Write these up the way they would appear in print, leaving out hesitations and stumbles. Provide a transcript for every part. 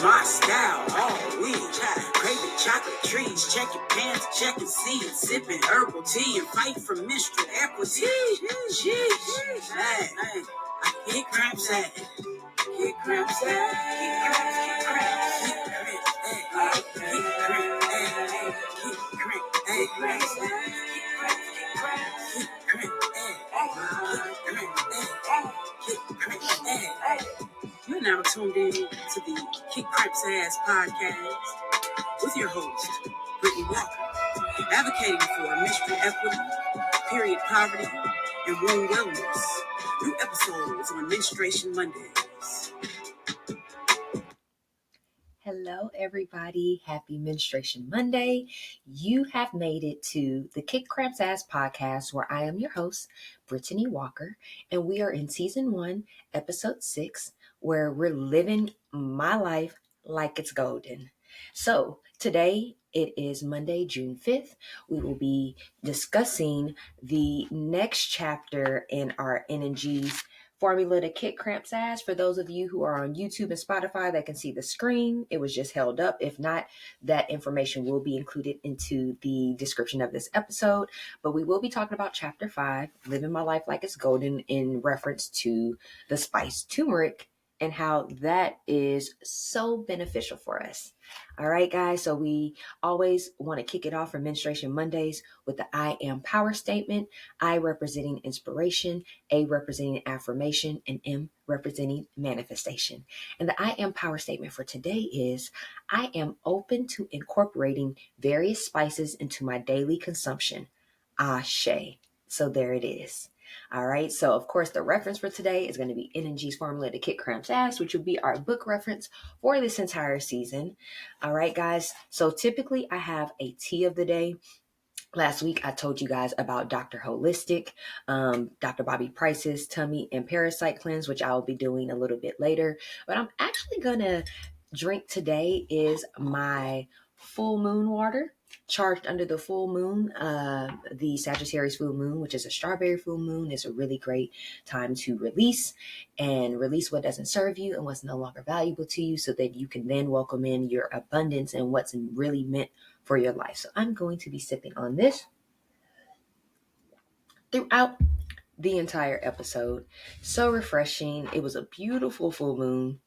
my style all week. Craving chocolate trees, checking pants, checking seeds, sipping herbal tea and fight for menstrual equity. Hey, I get cramps at it. Get cramps at it. Get cramps, get cramps, get cramps, get cramps, get cramps, get cramps. You're now tuned in to the Kick Cramps Ass podcast with your host, Brittany Walker, advocating for menstrual equity, period poverty, and womb wellness. New episodes on Menstruation Mondays. Hello, everybody. Happy Menstruation Monday. You have made it to the Kick Cramps Ass podcast, where I am your host, Brittany Walker, and we are in season 1, episode 6, where we're living my life like it's golden. So today it is Monday, June 5th. We will be discussing the next chapter in our N&G's formula to kick cramps ass. For those of you who are on YouTube and Spotify that can see the screen, it was just held up. If not, that information will be included into the description of this episode. But we will be talking about chapter 5, living my life like it's golden, in reference to the spice turmeric and how that is so beneficial for us. All right, guys. So we always want to kick it off for Menstruation Mondays with the I am power statement. I representing inspiration, A representing affirmation, and M representing manifestation. And the I am power statement for today is, I am open to incorporating various spices into my daily consumption. Ashe. So there it is. All right. So of course the reference for today is going to be N&G's formula to kick cramps ass, which will be our book reference for this entire season. All right, guys. So typically I have a tea of the day. Last week, I told you guys about Dr. Holistic, Dr. Bobby Price's tummy and parasite cleanse, which I will be doing a little bit later. But I'm actually going to drink today is my full moon water, charged under the full moon, the Sagittarius full moon, which is a strawberry full moon. Is a really great time to release what doesn't serve you and what's no longer valuable to you, so that you can then welcome in your abundance and what's really meant for your life. So I'm going to be sipping on this throughout the entire episode. So refreshing. It was a beautiful full moon.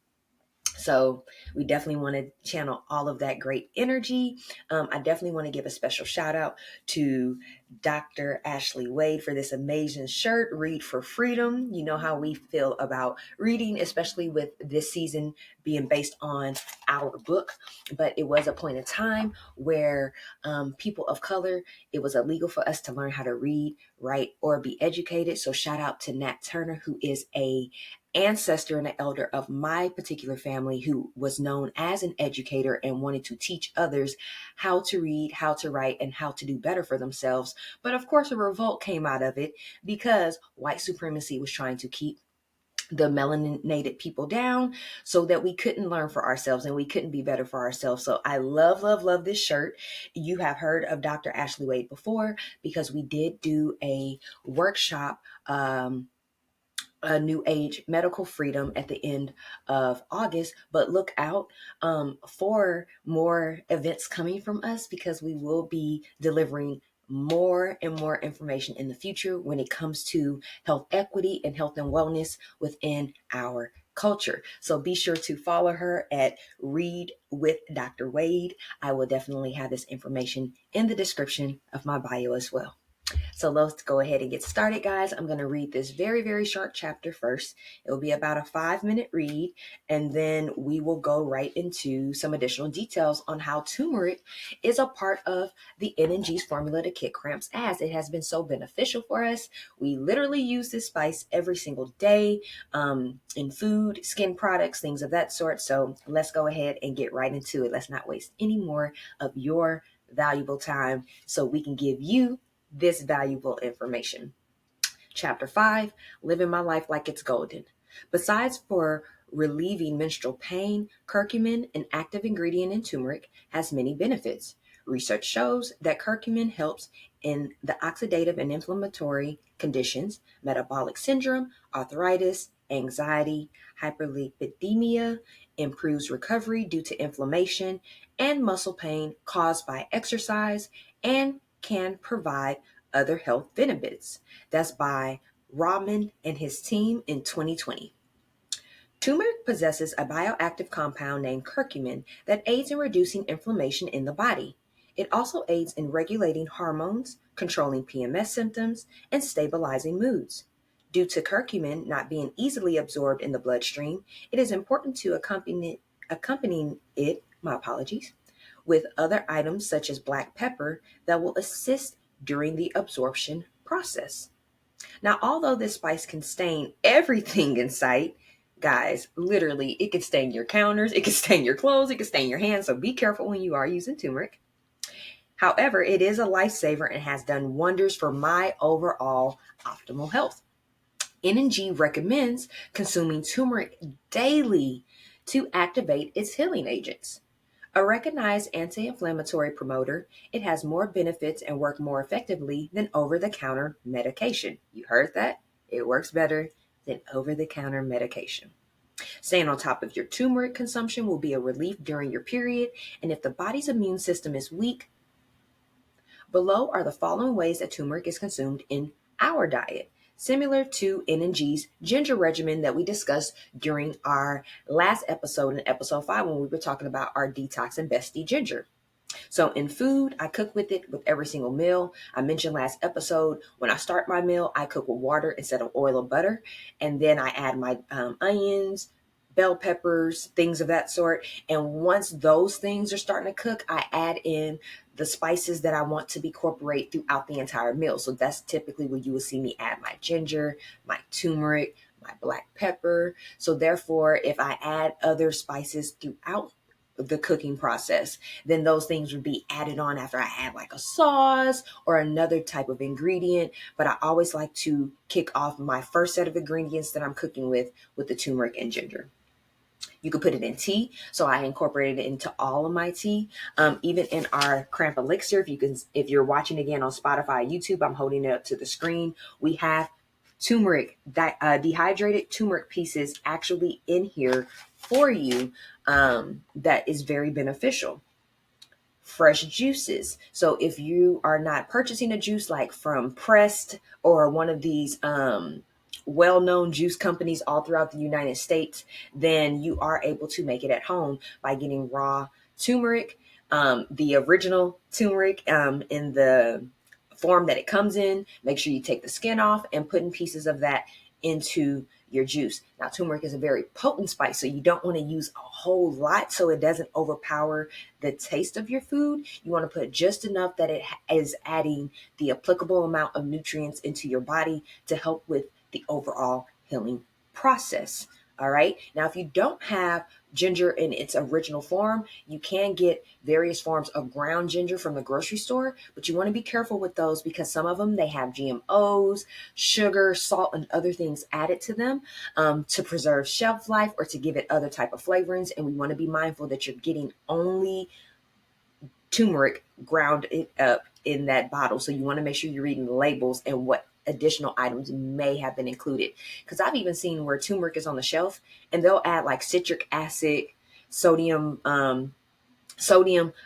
So we definitely want to channel all of that great energy. I definitely want to give a special shout out to Dr. Ashley Wade for this amazing shirt, Read for Freedom. You know how we feel about reading, especially with this season being based on our book. But it was a point in time where people of color, it was illegal for us to learn how to read, write, or be educated. So shout out to Nat Turner, who is a ancestor and an elder of my particular family, who was known as an educator and wanted to teach others how to read, how to write, and how to do better for themselves. But of course, a revolt came out of it because white supremacy was trying to keep the melanated people down so that we couldn't learn for ourselves and we couldn't be better for ourselves. So I love, love, love this shirt. You have heard of Dr. Ashley Wade before, because we did do a workshop, a New Age Medical Freedom, at the end of August. But look out for more events coming from us, because we will be delivering more and more information in the future when it comes to health equity and health and wellness within our culture. So be sure to follow her at Read with Dr. Wade. I will definitely have this information in the description of my bio as well. So let's go ahead and get started, guys. I'm going to read this very, very short chapter first. It'll be about a 5-minute read, and then we will go right into some additional details on how turmeric is a part of the N&G's formula to kick cramps ass. It has been so beneficial for us. We literally use this spice every single day in food, skin products, things of that sort. So let's go ahead and get right into it. Let's not waste any more of your valuable time so we can give you this valuable information. Chapter 5, living my life like it's golden. Besides for relieving menstrual pain, curcumin, an active ingredient in turmeric, has many benefits. Research shows that curcumin helps in the oxidative and inflammatory conditions, metabolic syndrome, arthritis, anxiety, hyperlipidemia, improves recovery due to inflammation and muscle pain caused by exercise, and can provide other health benefits. That's by Rodman and his team in 2020. Turmeric possesses a bioactive compound named curcumin that aids in reducing inflammation in the body. It also aids in regulating hormones, controlling PMS symptoms, and stabilizing moods. Due to curcumin not being easily absorbed in the bloodstream, it is important to accompanying it, my apologies, with other items such as black pepper that will assist during the absorption process. Now, although this spice can stain everything in sight, guys, literally, it can stain your counters, it can stain your clothes, it can stain your hands. So be careful when you are using turmeric. However, it is a lifesaver and has done wonders for my overall optimal health. N&G recommends consuming turmeric daily to activate its healing agents. A recognized anti-inflammatory promoter, it has more benefits and work more effectively than over-the-counter medication. You heard that? It works better than over-the-counter medication. Staying on top of your turmeric consumption will be a relief during your period, and if the body's immune system is weak, below are the following ways that turmeric is consumed in our diet, similar to N&G's ginger regimen that we discussed during our last episode in episode 5 when we were talking about our detox and bestie ginger. So in food, I cook with it with every single meal. I mentioned last episode, when I start my meal, I cook with water instead of oil or butter. And then I add my onions, bell peppers, things of that sort. And once those things are starting to cook, I add in the spices that I want to incorporate throughout the entire meal. So that's typically where you will see me add my ginger, my turmeric, my black pepper. So therefore, if I add other spices throughout the cooking process, then those things would be added on after I add like a sauce or another type of ingredient. But I always like to kick off my first set of ingredients that I'm cooking with the turmeric and ginger. You could put it in tea, so I incorporated it into all of my tea. Even in our Cramp elixir, if you're watching again on Spotify, YouTube, I'm holding it up to the screen. We have turmeric, dehydrated turmeric pieces actually in here for you. That is very beneficial. Fresh juices. So if you are not purchasing a juice like from Pressed or one of these well-known juice companies all throughout the United States, then you are able to make it at home by getting raw turmeric, the original turmeric in the form that it comes in. Make sure you take the skin off and putting pieces of that into your juice. Now, turmeric is a very potent spice, so you don't want to use a whole lot so it doesn't overpower the taste of your food. You want to put just enough that it is adding the applicable amount of nutrients into your body to help with the overall healing process. All right. Now, if you don't have ginger in its original form, you can get various forms of ground ginger from the grocery store, but you want to be careful with those because some of them, they have GMOs, sugar, salt, and other things added to them to preserve shelf life or to give it other type of flavorings. And we want to be mindful that you're getting only turmeric ground it up in that bottle. So you want to make sure you're reading the labels and what additional items may have been included. Because I've even seen where turmeric is on the shelf and they'll add like citric acid, sodium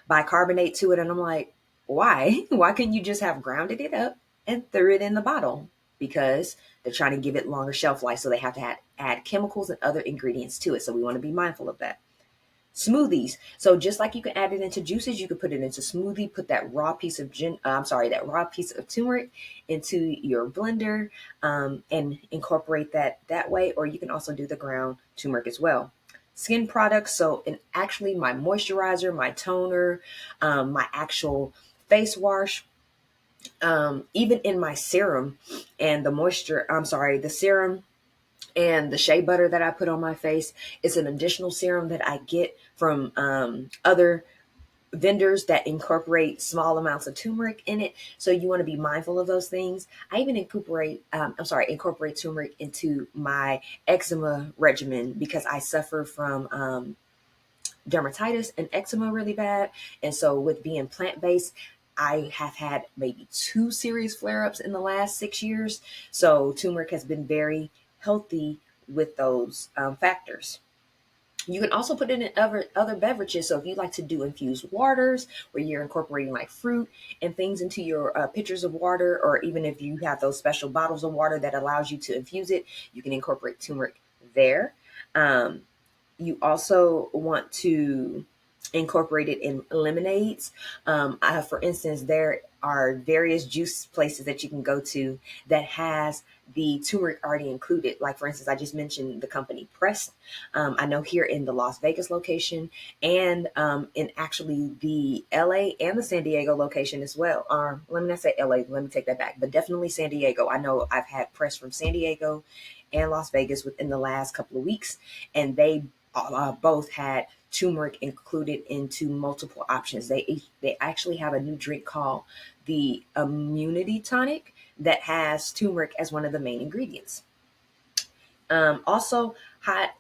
bicarbonate to it. And I'm like, why? Why couldn't you just have grounded it up and threw it in the bottle? Because they're trying to give it longer shelf life. So they have to add chemicals and other ingredients to it. So we want to be mindful of that. Smoothies. So just like you can add it into juices, you could put it into smoothie, put that raw piece of that raw piece of turmeric into your blender and incorporate that way. Or you can also do the ground turmeric as well. Skin products. So actually my moisturizer, my toner, my actual face wash, even in my serum and the serum and the shea butter that I put on my face is an additional serum that I get from other vendors that incorporate small amounts of turmeric in it. So you want to be mindful of those things. I even incorporate turmeric into my eczema regimen because I suffer from dermatitis and eczema really bad. And so with being plant-based, I have had maybe 2 serious flare-ups in the last 6 years. So turmeric has been very healthy with those factors. You can also put it in other beverages. So if you like to do infused waters, where you're incorporating like fruit and things into your pitchers of water, or even if you have those special bottles of water that allows you to infuse it, you can incorporate turmeric there. Um, you also want to incorporate it in lemonades. For instance, there are various juice places that you can go to that has the turmeric already included. Like, for instance, I just mentioned the company Press. I know here in the Las Vegas location, and in actually the LA and the San Diego location as well. Let me not say LA, let me take that back, but definitely San Diego. I know I've had Press from San Diego and Las Vegas within the last couple of weeks, and they both had turmeric included into multiple options. They actually have a new drink called the Immunity Tonic that has turmeric as one of the main ingredients. Also, hot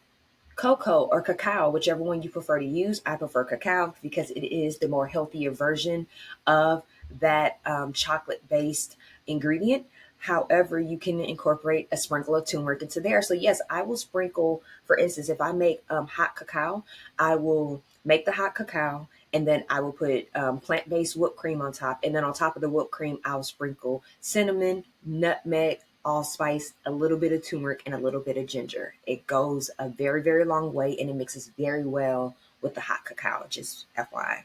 cocoa or cacao, whichever one you prefer to use. I prefer cacao because it is the more healthier version of that chocolate based ingredient. However, you can incorporate a sprinkle of turmeric into there. So yes, I will sprinkle, for instance, if I make hot cacao, I will make the hot cacao and then I will put plant-based whipped cream on top. And then on top of the whipped cream, I'll sprinkle cinnamon, nutmeg, allspice, a little bit of turmeric, and a little bit of ginger. It goes a very, very long way and it mixes very well with the hot cacao, just FYI.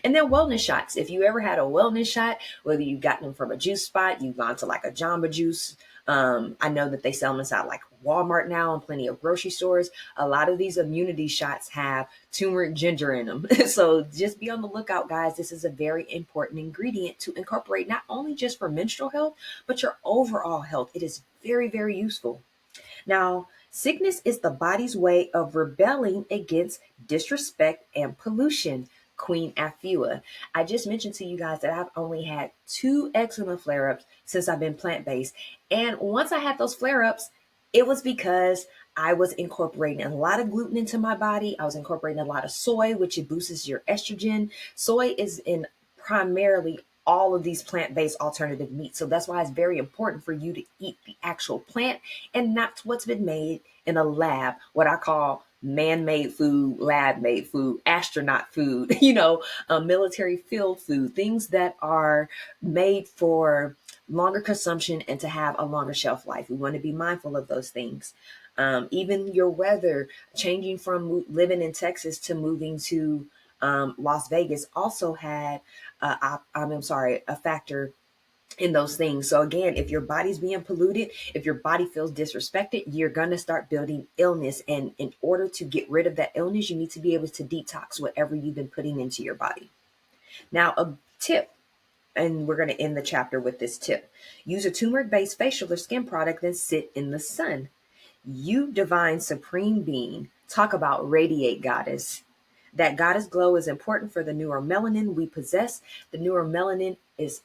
And then wellness shots. If you ever had a wellness shot, whether you've gotten them from a juice spot, you've gone to like a Jamba Juice. I know that they sell them inside like Walmart now and plenty of grocery stores. A lot of these immunity shots have turmeric ginger in them. So just be on the lookout, guys. This is a very important ingredient to incorporate, not only just for menstrual health, but your overall health. It is very, very useful. Now, sickness is the body's way of rebelling against disrespect and pollution. Queen Afua. I just mentioned to you guys that I've only had 2 eczema flare ups since I've been plant based. And once I had those flare ups, it was because I was incorporating a lot of gluten into my body. I was incorporating a lot of soy, which it boosts your estrogen. Soy is in primarily all of these plant-based alternative meats. So that's why it's very important for you to eat the actual plant and not what's been made in a lab, what I call man-made food, lab-made food, astronaut food, military field food, things that are made for longer consumption and to have a longer shelf life. We want to be mindful of those things. Even your weather, changing from living in Texas to moving to Las Vegas also had, a factor in those things. So again, if your body's being polluted, if your body feels disrespected, you're going to start building illness. And in order to get rid of that illness, you need to be able to detox whatever you've been putting into your body. Now, a tip, and we're going to end the chapter with this tip. Use a turmeric-based facial or skin product, then sit in the sun. You divine supreme being, talk about radiate, goddess. That goddess glow is important for the neuromelanin we possess. The neuromelanin is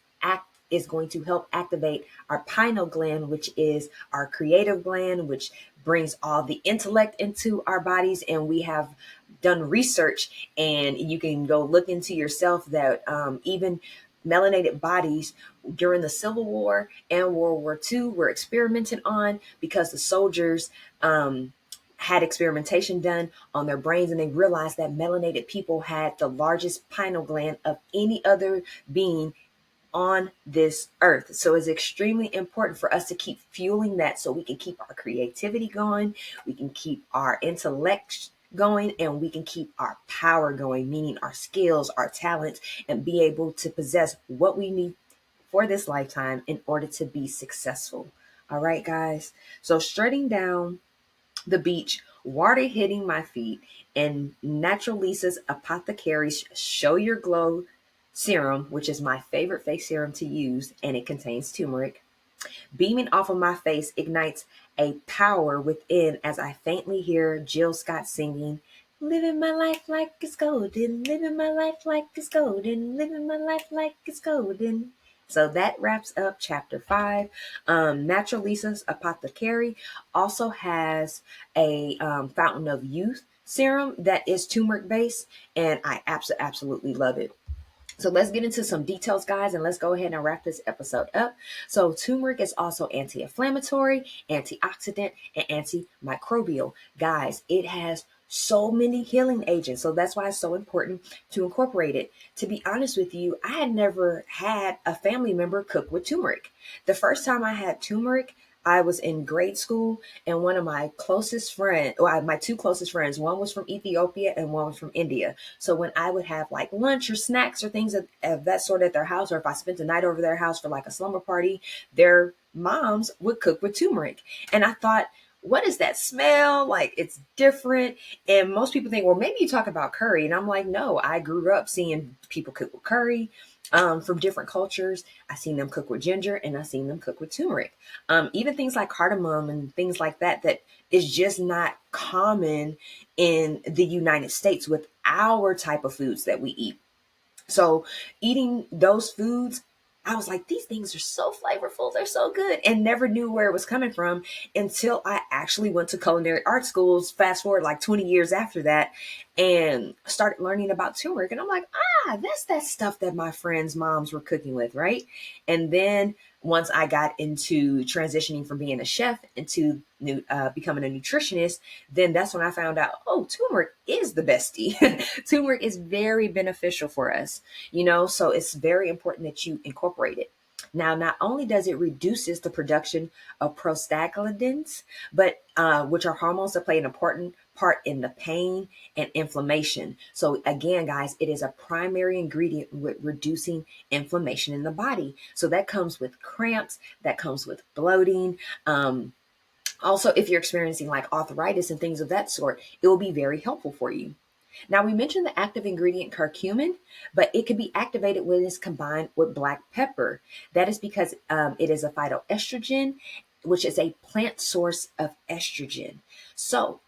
going to help activate our pineal gland, which is our creative gland, which brings all the intellect into our bodies. And we have done research, and you can go look into yourself that even melanated bodies during the Civil War and World War II were experimented on because the soldiers had experimentation done on their brains, and they realized that melanated people had the largest pineal gland of any other being on this earth. So it's extremely important for us to keep fueling that so we can keep our creativity going, we can keep our intellect going, and we can keep our power going, meaning our skills, our talents, and be able to possess what we need for this lifetime in order to be successful. All right, guys. So strutting down the beach, water hitting my feet, and Natural Lisa's Apothecary's Show Your Glow serum, which is my favorite face serum to use, and it contains turmeric, beaming off of my face ignites a power within as I faintly hear Jill Scott singing, living my life like it's golden, living my life like it's golden, living my life like it's golden. So that wraps up chapter 5. Natural Lisa's Apothecary also has a Fountain of Youth serum that is turmeric based, and I absolutely love it. So let's get into some details, guys, and let's go ahead and wrap this episode up. So turmeric is also anti-inflammatory, antioxidant, and antimicrobial. Guys, it has so many healing agents. So that's why it's so important to incorporate it. To be honest with you, I had never had a family member cook with turmeric. The first time I had turmeric, I was in grade school, and one of my closest friends, well, my two closest friends, one was from Ethiopia and one was from India. So when I would have like lunch or snacks or things of that sort at their house, or if I spent the night over their house for like a slumber party, their moms would cook with turmeric. And I thought, what is that smell? Like, it's different. And most people think, well, maybe you talk about curry. And I'm like, no, I grew up seeing people cook with curry from different cultures. I seen them cook with ginger and I seen them cook with turmeric. Even things like cardamom and things like that, that is just not common in the United States with our type of foods that we eat. So eating those foods, I was like, these things are so flavorful. They're so good. And never knew where it was coming from until I actually went to culinary art schools. Fast forward like 20 years after that and started learning about turmeric. And I'm like, that's that stuff that my friends' moms were cooking with, right? And then once I got into transitioning from being a chef into becoming a nutritionist, then that's when I found out, oh, turmeric is the bestie. Turmeric is very beneficial for us, so it's very important that you incorporate it. Now, not only does it reduces the production of prostaglandins, but which are hormones that play an important part in the pain and inflammation. So again, guys, it is a primary ingredient with reducing inflammation in the body. So that comes with cramps, that comes with bloating. Also, if you're experiencing like arthritis and things of that sort, it will be very helpful for you. Now, we mentioned the active ingredient curcumin, but it can be activated when it's combined with black pepper. That is because it is a phytoestrogen, which is a plant source of estrogen. So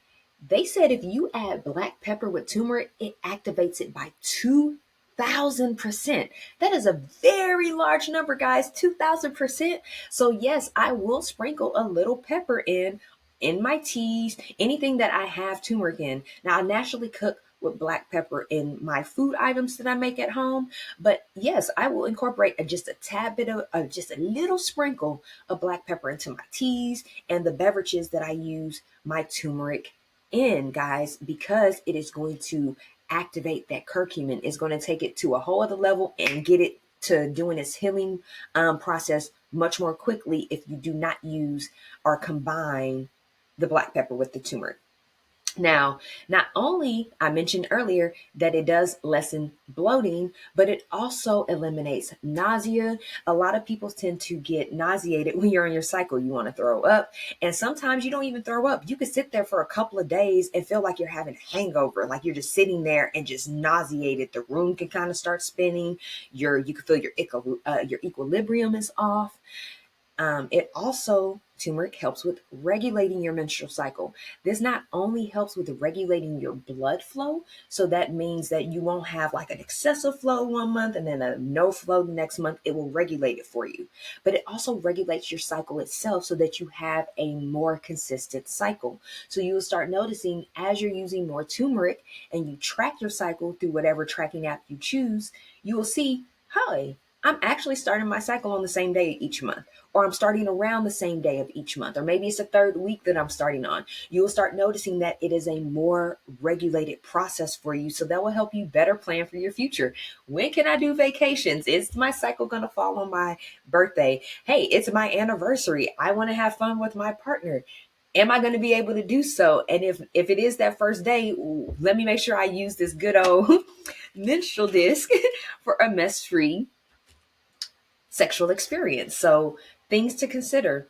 they said if you add black pepper with turmeric, it activates it by 2,000%. That is a very large number, guys, 2,000%. So yes, I will sprinkle a little pepper in my teas, anything that I have turmeric in. Now, I naturally cook with black pepper in my food items that I make at home. But yes, I will incorporate just a tad bit of just a little sprinkle of black pepper into my teas and the beverages that I use my turmeric in, guys, because it is going to activate that curcumin. It's going to take it to a whole other level and get it to doing its healing process much more quickly if you do not use or combine the black pepper with the turmeric. Now, not only I mentioned earlier that it does lessen bloating, but it also eliminates nausea. A lot of people tend to get nauseated when you're on your cycle. You want to throw up, and sometimes you don't even throw up. You could sit there for a couple of days and feel like you're having a hangover, like you're just sitting there and just nauseated. The room can kind of start spinning. You can feel your equilibrium is off. It also, turmeric helps with regulating your menstrual cycle. This not only helps with regulating your blood flow, so that means that you won't have like an excessive flow one month and then a no flow the next month. It will regulate it for you. But it also regulates your cycle itself so that you have a more consistent cycle. So you will start noticing as you're using more turmeric and you track your cycle through whatever tracking app you choose, you will see, hey, I'm actually starting my cycle on the same day each month, or I'm starting around the same day of each month, or maybe it's the third week that I'm starting on. You will start noticing that it is a more regulated process for you. So that will help you better plan for your future. When can I do vacations? Is my cycle going to fall on my birthday? Hey, it's my anniversary. I want to have fun with my partner. Am I going to be able to do so? And if it is that first day, let me make sure I use this good old menstrual disc for a mess-free sexual experience. So things to consider.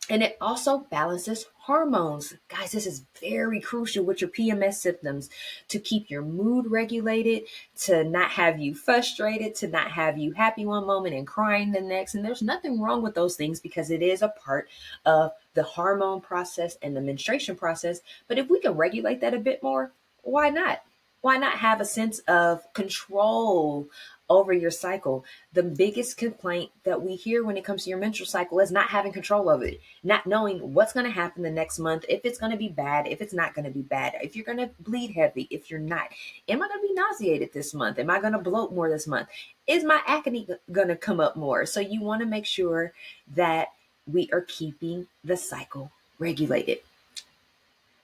And it also balances hormones. Guys, this is very crucial with your PMS symptoms to keep your mood regulated, to not have you frustrated, to not have you happy one moment and crying the next. And there's nothing wrong with those things because it is a part of the hormone process and the menstruation process. But if we can regulate that a bit more, why not? Why not have a sense of control over your cycle. The biggest complaint that we hear when it comes to your menstrual cycle is not having control of it, not knowing what's going to happen the next month, if it's going to be bad, if it's not going to be bad, if you're going to bleed heavy, if you're not. Am I going to be nauseated this month? Am I going to bloat more this month? Is my acne going to come up more? So you want to make sure that we are keeping the cycle regulated.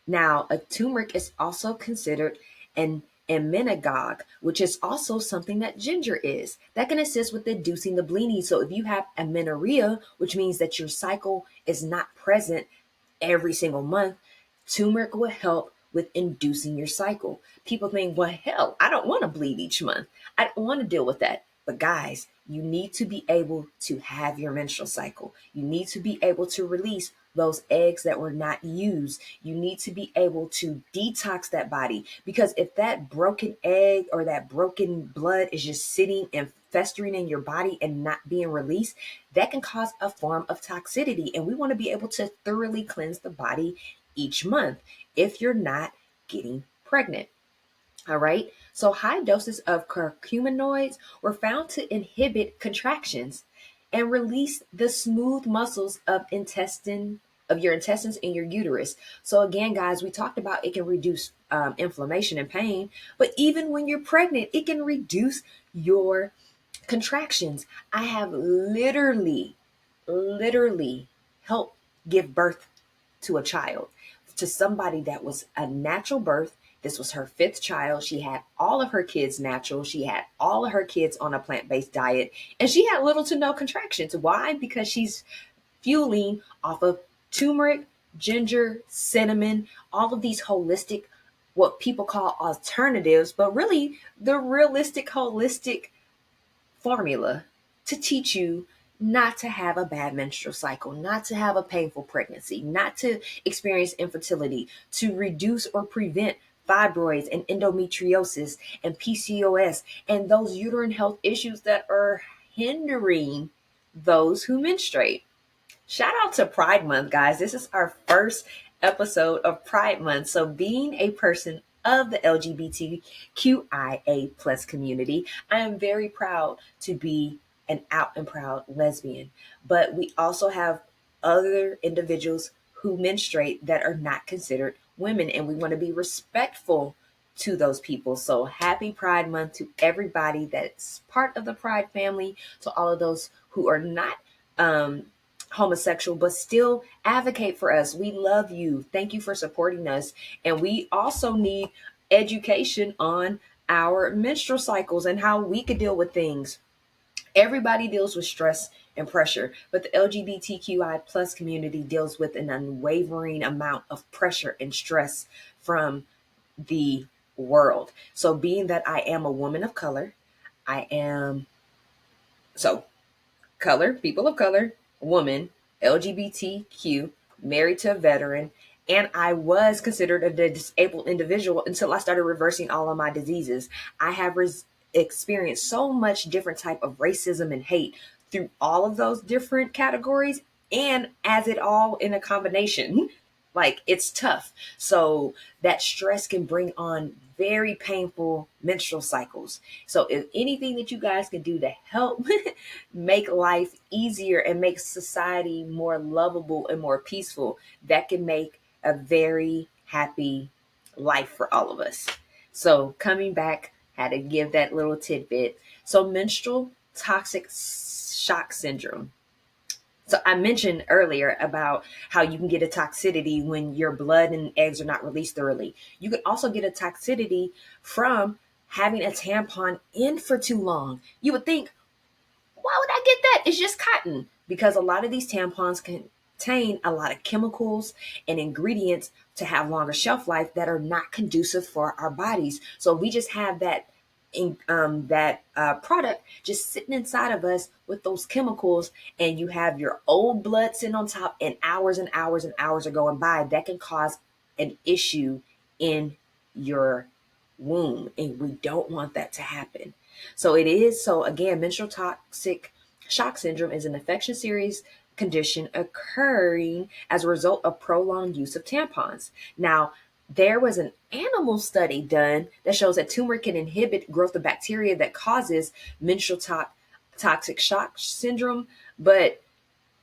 Now, a turmeric is also considered an emmenagogue, which is also something that ginger is. That can assist with inducing the bleeding. So if you have amenorrhea, which means that your cycle is not present every single month, turmeric will help with inducing your cycle. People think, well, hell, I don't want to bleed each month. I don't want to deal with that. But guys, you need to be able to have your menstrual cycle. You need to be able to release those eggs that were not used. You need to be able to detox that body, because if that broken egg or that broken blood is just sitting and festering in your body and not being released, that can cause a form of toxicity. And we want to be able to thoroughly cleanse the body each month if you're not getting pregnant. All right. So high doses of curcuminoids were found to inhibit contractions and release the smooth muscles of your intestines and your uterus. So again, guys, we talked about it can reduce inflammation and pain, but even when you're pregnant, it can reduce your contractions. I have literally helped give birth to a child, to somebody that was a natural birth. This was her fifth child. She had all of her kids natural. She had all of her kids on a plant-based diet, and she had little to no contractions. Why? Because she's fueling off of turmeric, ginger, cinnamon, all of these holistic, what people call alternatives, but really the realistic, holistic formula to teach you not to have a bad menstrual cycle, not to have a painful pregnancy, not to experience infertility, to reduce or prevent fibroids and endometriosis and PCOS and those uterine health issues that are hindering those who menstruate. Shout out to Pride Month, guys. This is our first episode of Pride Month. So being a person of the LGBTQIA plus community, I am very proud to be an out and proud lesbian. But we also have other individuals who menstruate that are not considered women, and we want to be respectful to those people. So happy Pride Month to everybody that's part of the Pride family, to all of those who are not homosexual but still advocate for us. We love you. Thank you for supporting us. And we also need education on our menstrual cycles and how we could deal with things. Everybody deals with stress and pressure, but the LGBTQI plus community deals with an unwavering amount of pressure and stress from the world. So being that I am a woman of color, I am so color, people of color, woman, LGBTQ, married to a veteran, and I was considered a disabled individual until I started reversing all of my diseases. I have experienced so much different type of racism and hate through all of those different categories, and as it all in a combination. Like, it's tough. So that stress can bring on very painful menstrual cycles. So if anything that you guys can do to help make life easier and make society more lovable and more peaceful, that can make a very happy life for all of us. So coming back, had to give that little tidbit. So menstrual toxic shock syndrome. So I mentioned earlier about how you can get a toxicity when your blood and eggs are not released thoroughly. You can also get a toxicity from having a tampon in for too long. You would think, why would I get that? It's just cotton. Because a lot of these tampons contain a lot of chemicals and ingredients to have longer shelf life that are not conducive for our bodies. So we just have that product just sitting inside of us with those chemicals, and you have your old blood sitting on top, and hours and hours and hours are going by. That can cause an issue in your womb, and we don't want that to happen. So again, menstrual toxic shock syndrome is an infectious series condition occurring as a result of prolonged use of tampons. Now, There was an animal study done that shows that turmeric can inhibit growth of bacteria that causes menstrual toxic shock syndrome. But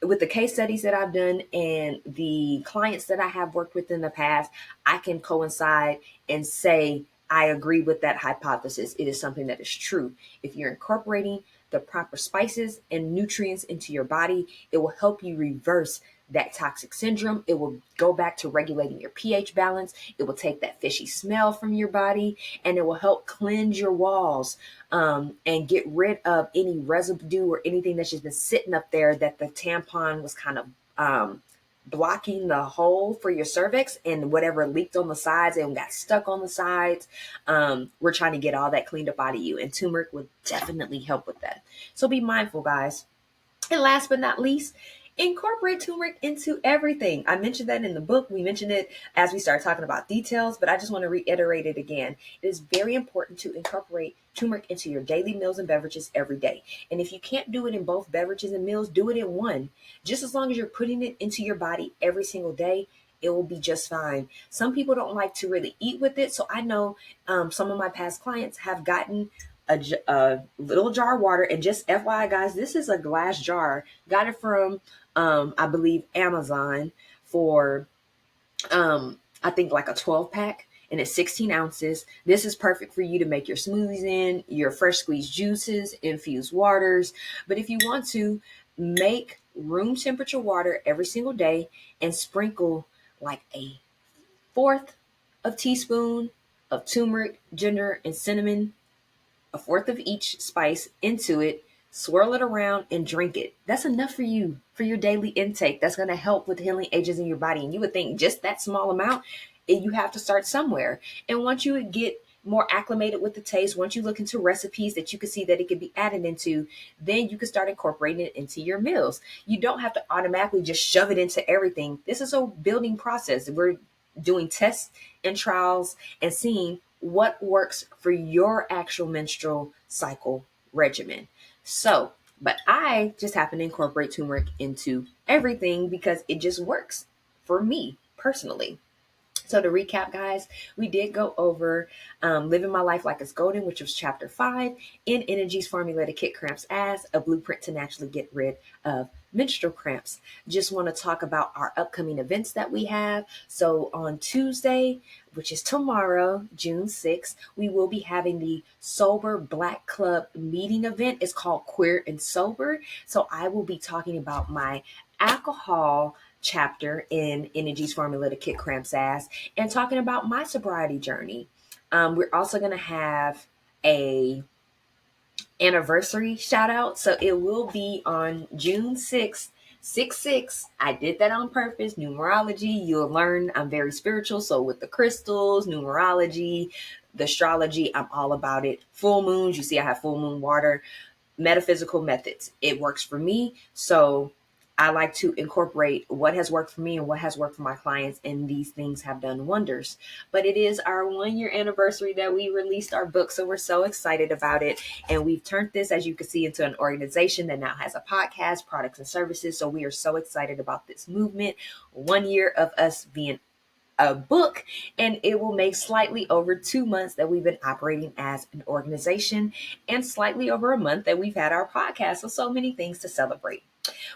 with the case studies that I've done and the clients that I have worked with in the past, I can coincide and say I agree with that hypothesis. It is something that is true. If you're incorporating the proper spices and nutrients into your body, it will help you reverse that toxic syndrome. It will go back to regulating your pH balance. It will take that fishy smell from your body, and it will help cleanse your walls, and get rid of any residue or anything that's just been sitting up there that the tampon was kind of blocking the hole for your cervix, and whatever leaked on the sides and got stuck on the sides. We're trying to get all that cleaned up out of you, and turmeric would definitely help with that. So be mindful, guys. And last but not least, incorporate turmeric into everything. I mentioned that in the book. We mentioned it as we started talking about details, but I just want to reiterate it again. It is very important to incorporate turmeric into your daily meals and beverages every day. And if you can't do it in both beverages and meals, do it in one. Just as long as you're putting it into your body every single day, it will be just fine. Some people don't like to really eat with it. So I know some of my past clients have gotten a little jar of water. And just FYI, guys, this is a glass jar. Got it from, I believe, Amazon for, I think like a 12 pack. And it's 16 ounces. This is perfect for you to make your smoothies in, your fresh squeezed juices, infused waters. But if you want to, make room temperature water every single day and sprinkle like a fourth of teaspoon of turmeric, ginger, and cinnamon, a fourth of each spice into it, swirl it around, and drink it. That's enough for you for your daily intake. That's going to help with healing agents in your body. And you would think just that small amount, you have to start somewhere. And once you get more acclimated with the taste, once you look into recipes that you can see that it can be added into, then you can start incorporating it into your meals. You don't have to automatically just shove it into everything. This is a building process. We're doing tests and trials and seeing what works for your actual menstrual cycle regimen. So, but I just happen to incorporate turmeric into everything because it just works for me personally. So to recap, guys, we did go over Living My Life Like It's Golden, which was chapter 5, in Energy's formula to kick cramps as a blueprint to naturally get rid of menstrual cramps. Just want to talk about our upcoming events that we have. So on Tuesday, which is tomorrow, June 6th, we will be having the Sober Black Club meeting event. It's called Queer and Sober. So I will be talking about my alcohol chapter in Energy's formula to kick cramps ass and talking about my sobriety journey. We're also going to have a anniversary shout out. So it will be on June 6th. 6/6. I did that on purpose. Numerology. You'll learn I'm very spiritual. So with the crystals, numerology, the astrology, I'm all about it. Full moons. You see, I have full moon water. Metaphysical methods. It works for me. So I like to incorporate what has worked for me and what has worked for my clients, and these things have done wonders. But it is our 1 year anniversary that we released our book, so we're so excited about it. And we've turned this, as you can see, into an organization that now has a podcast, products, and services. So we are so excited about this movement. 1 year of us being a book, and it will make slightly over 2 months that we've been operating as an organization, and slightly over a month that we've had our podcast. So many things to celebrate.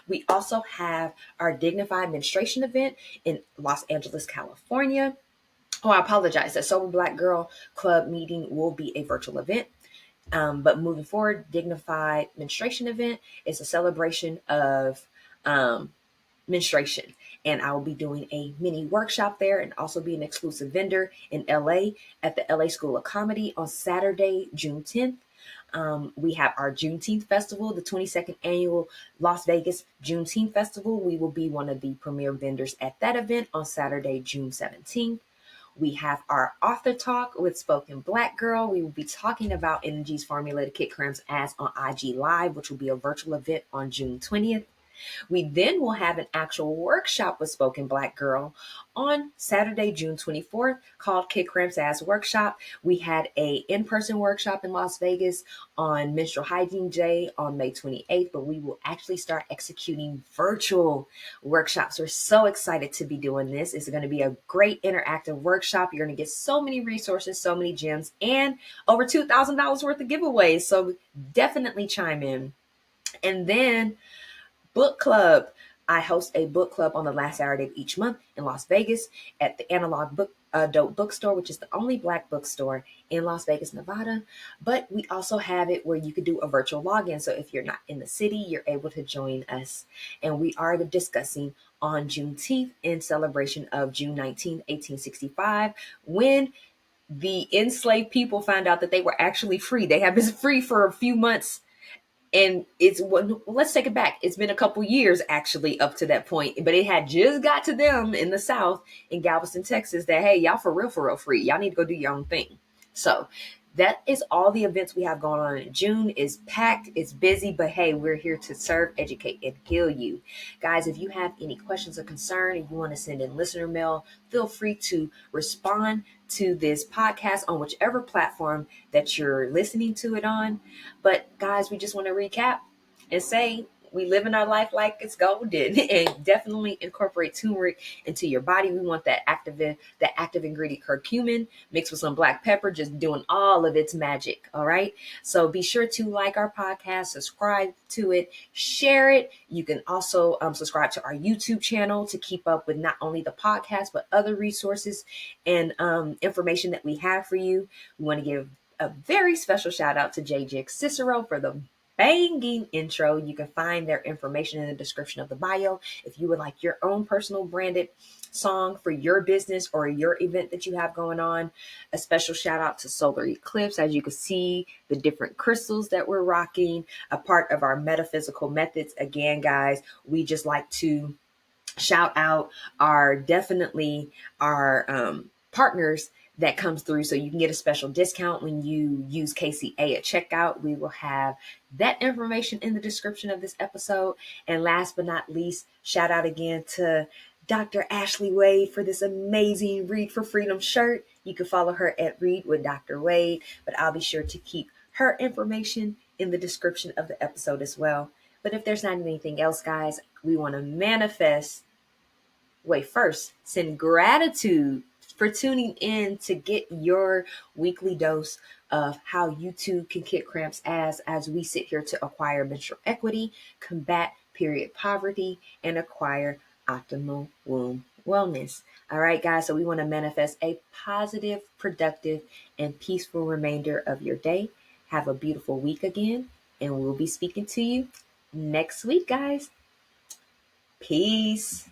We also have our Dignified Menstruation event in Los Angeles, California. Oh, I apologize. The Sober Black Girl Club meeting will be a virtual event. But moving forward, Dignified Menstruation event is a celebration of menstruation. And I will be doing a mini workshop there and also be an exclusive vendor in LA at the LA School of Comedy on Saturday, June 10th. We have our Juneteenth Festival, the 22nd annual Las Vegas Juneteenth Festival. We will be one of the premier vendors at that event on Saturday, June 17th. We have our author talk with Spoken Black Girl. We will be talking about Energy's formula to kick cramps as on IG Live, which will be a virtual event on June 20th. We then will have an actual workshop with Spoken Black Girl on Saturday, June 24th, called Kick Cramps Ass Workshop. We had a in-person workshop in Las Vegas on Menstrual Hygiene Day on May 28th, but we will actually start executing virtual workshops. We're so excited to be doing this. It's going to be a great interactive workshop. You're going to get so many resources, so many gems, and over $2,000 worth of giveaways. So definitely chime in. And then book club. I host a book club on the last Saturday of each month in Las Vegas at the Analog Dope Bookstore, which is the only Black bookstore in Las Vegas, Nevada. But we also have it where you could do a virtual login. So if you're not in the city, you're able to join us. And we are discussing on Juneteenth in celebration of June 19th, 1865, when the enslaved people found out that they were actually free. They have been free for a few months, and let's take it back. It's been a couple years actually up to that point, but it had just got to them in the South in Galveston, Texas, that, hey, y'all for real free. Y'all need to go do your own thing. So that is all the events we have going on in June. Is packed, it's busy, but hey, we're here to serve, educate, and heal you. Guys, if you have any questions or concern and you want to send in listener mail, feel free to respond to this podcast on whichever platform that you're listening to it on. But guys, we just want to recap and say we live in our life like it's golden, and definitely incorporate turmeric into your body. We want that active ingredient curcumin mixed with some black pepper, just doing all of its magic. All right. So be sure to like our podcast, subscribe to it, share it. You can also subscribe to our YouTube channel to keep up with not only the podcast, but other resources and information that we have for you. We want to give a very special shout out to JJ Cicero for the banging intro. You can find their information in the description of the bio. If you would like your own personal branded song for your business or your event that you have going on, a special shout out to Solar Eclipse. As you can see, the different crystals that we're rocking, a part of our metaphysical methods. Again, guys, we just like to shout out our partners that comes through, so you can get a special discount when you use KCA at checkout. We will have that information in the description of this episode. And last but not least, shout out again to Dr. Ashley Wade for this amazing Read for Freedom shirt. You can follow her at Read with Dr. Wade, but I'll be sure to keep her information in the description of the episode as well. But if there's not anything else, guys, we want to manifest. First, send gratitude for tuning in to get your weekly dose of how you too can kick cramps as we sit here to acquire menstrual equity, combat period poverty, and acquire optimal womb wellness. All right, guys, so we want to manifest a positive, productive, and peaceful remainder of your day. Have a beautiful week again, and we'll be speaking to you next week, guys. Peace.